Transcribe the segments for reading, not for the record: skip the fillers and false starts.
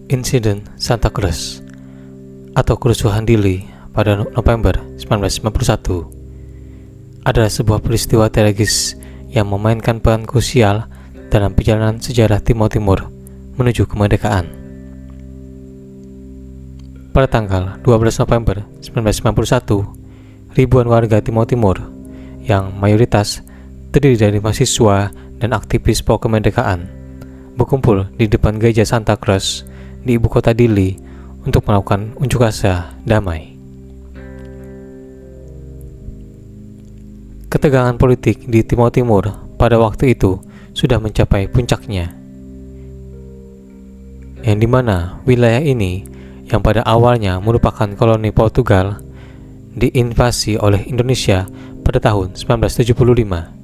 Insiden Santa Cruz atau kerusuhan Dili pada November 1991 adalah sebuah peristiwa tragis yang memainkan peran krusial dalam perjalanan sejarah Timor Timur menuju kemerdekaan. Pada tanggal 12 November 1991, ribuan warga Timor Timur yang mayoritas terdiri dari mahasiswa dan aktivis pro kemerdekaan berkumpul di depan gereja Santa Cruz di ibu kota Dili untuk melakukan unjuk rasa damai. Ketegangan politik di Timor Timur pada waktu itu sudah mencapai puncaknya, yang dimana wilayah ini yang pada awalnya merupakan koloni Portugal diinvasi oleh Indonesia pada tahun 1975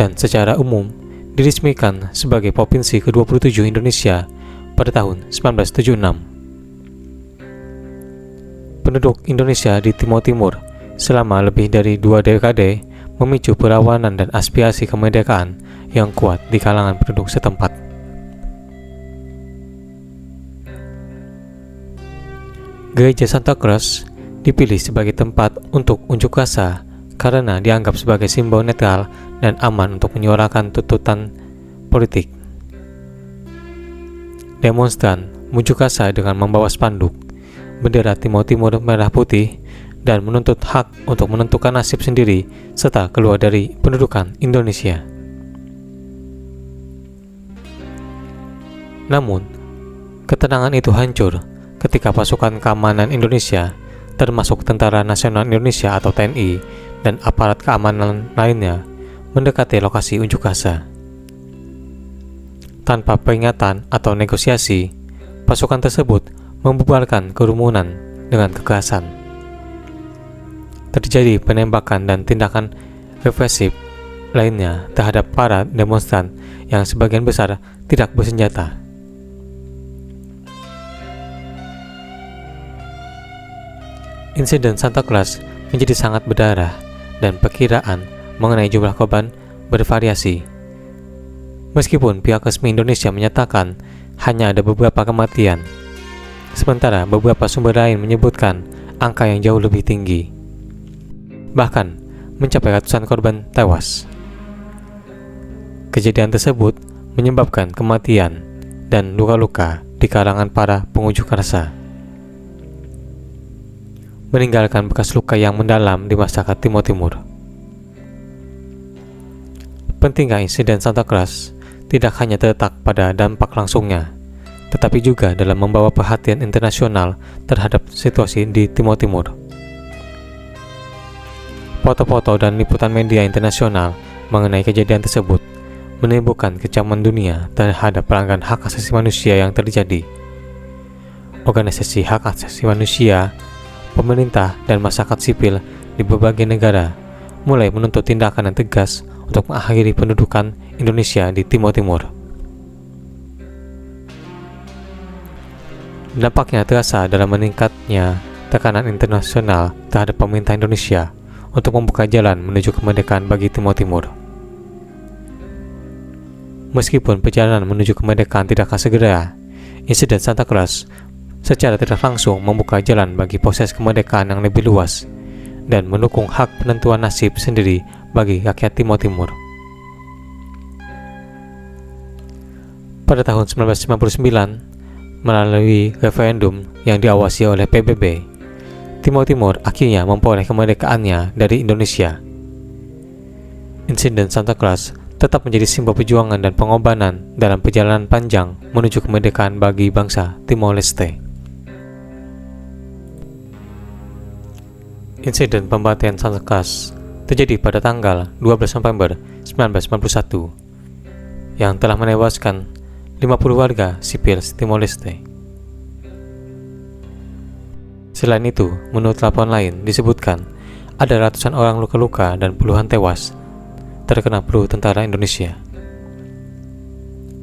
dan secara umum diresmikan sebagai Provinsi ke-27 Indonesia pada tahun 1976. Penduduk Indonesia di Timor Timur selama lebih dari 2 dekade memicu perlawanan dan aspirasi kemerdekaan yang kuat di kalangan penduduk setempat. Gereja Santa Cruz dipilih sebagai tempat untuk unjuk rasa karena dianggap sebagai simbol netral dan aman untuk menyuarakan tuntutan politik. Demonstran unjuk rasa dengan membawa spanduk, bendera Timor Timur merah putih, dan menuntut hak untuk menentukan nasib sendiri serta keluar dari pendudukan Indonesia. Namun, ketenangan itu hancur ketika pasukan keamanan Indonesia, termasuk Tentara Nasional Indonesia atau TNI, dan aparat keamanan lainnya mendekati lokasi unjuk rasa. Tanpa peringatan atau negosiasi, pasukan tersebut membubarkan kerumunan dengan kekerasan. Terjadi penembakan dan tindakan represif lainnya terhadap para demonstran yang sebagian besar tidak bersenjata. Insiden Santa Cruz menjadi sangat berdarah dan perkiraan mengenai jumlah korban bervariasi. Meskipun pihak resmi Indonesia menyatakan hanya ada beberapa kematian, sementara beberapa sumber lain menyebutkan angka yang jauh lebih tinggi, bahkan mencapai ratusan korban tewas. Kejadian tersebut menyebabkan kematian dan luka-luka di kalangan para pengunjuk rasa, meninggalkan bekas luka yang mendalam di masyarakat Timor Timur. Pentingnya insiden Santa Cruz tidak hanya terletak pada dampak langsungnya, tetapi juga dalam membawa perhatian internasional terhadap situasi di Timor Timur. Foto-foto dan liputan media internasional mengenai kejadian tersebut menimbulkan kecaman dunia terhadap pelanggaran hak asasi manusia yang terjadi. Organisasi hak asasi manusia, pemerintah, dan masyarakat sipil di berbagai negara mulai menuntut tindakan yang tegas untuk mengakhiri pendudukan Indonesia di Timor Timur. Dampaknya terasa dalam meningkatnya tekanan internasional terhadap pemerintah Indonesia untuk membuka jalan menuju kemerdekaan bagi Timor Timur. Meskipun perjalanan menuju kemerdekaan tidak akan segera, insiden Santa Cruz secara tidak langsung membuka jalan bagi proses kemerdekaan yang lebih luas dan mendukung hak penentuan nasib sendiri bagi rakyat Timor Timur. Pada tahun 1999, melalui referendum yang diawasi oleh PBB, Timor Timur akhirnya memperoleh kemerdekaannya dari Indonesia. Insiden Santa Cruz tetap menjadi simbol perjuangan dan pengorbanan dalam perjalanan panjang menuju kemerdekaan bagi bangsa Timor Leste. Insiden pembantaian Santa Cruz terjadi pada tanggal 12 November 1991 yang telah menewaskan 50 warga sipil Timor Leste. Selain itu, menurut laporan lain disebutkan ada ratusan orang luka-luka dan puluhan tewas terkena peluru tentara Indonesia.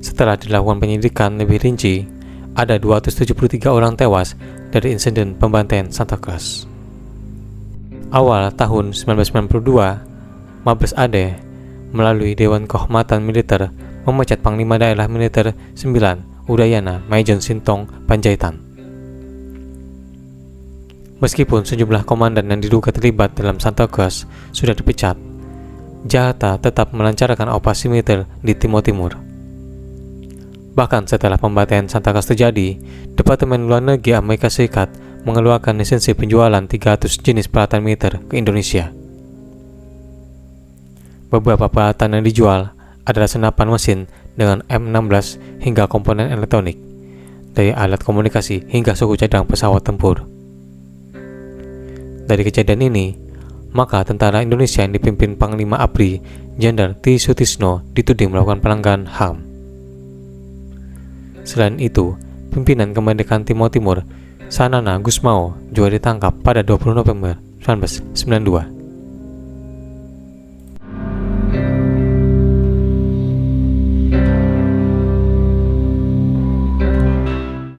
Setelah dilakukan penyidikan lebih rinci, ada 273 orang tewas dari insiden pembantaian Santa Cruz. Awal tahun 1992, Mabes AD melalui Dewan Kehormatan Militer memecat Panglima Daerah Militer 9 Udayana Maijen Sintong Panjaitan. Meskipun sejumlah komandan yang diduga terlibat dalam Santa Cruz sudah dipecat, JATA tetap melancarkan operasi militer di Timur Timur. Bahkan setelah pembantaian Santa Cruz terjadi, Departemen Luar Negeri Amerika Serikat mengeluarkan lisensi penjualan 300 jenis peralatan militer ke Indonesia. Beberapa peralatan yang dijual adalah senapan mesin dengan M16 hingga komponen elektronik, dari alat komunikasi hingga suku cadang pesawat tempur. Dari kejadian ini, maka tentara Indonesia yang dipimpin Panglima ABRI Jenderal Tri Sutisno dituding melakukan pelanggaran HAM. Selain itu, pimpinan kemerdekaan Timur Timur Sanana Gusmao juga ditangkap pada 20 November 1992.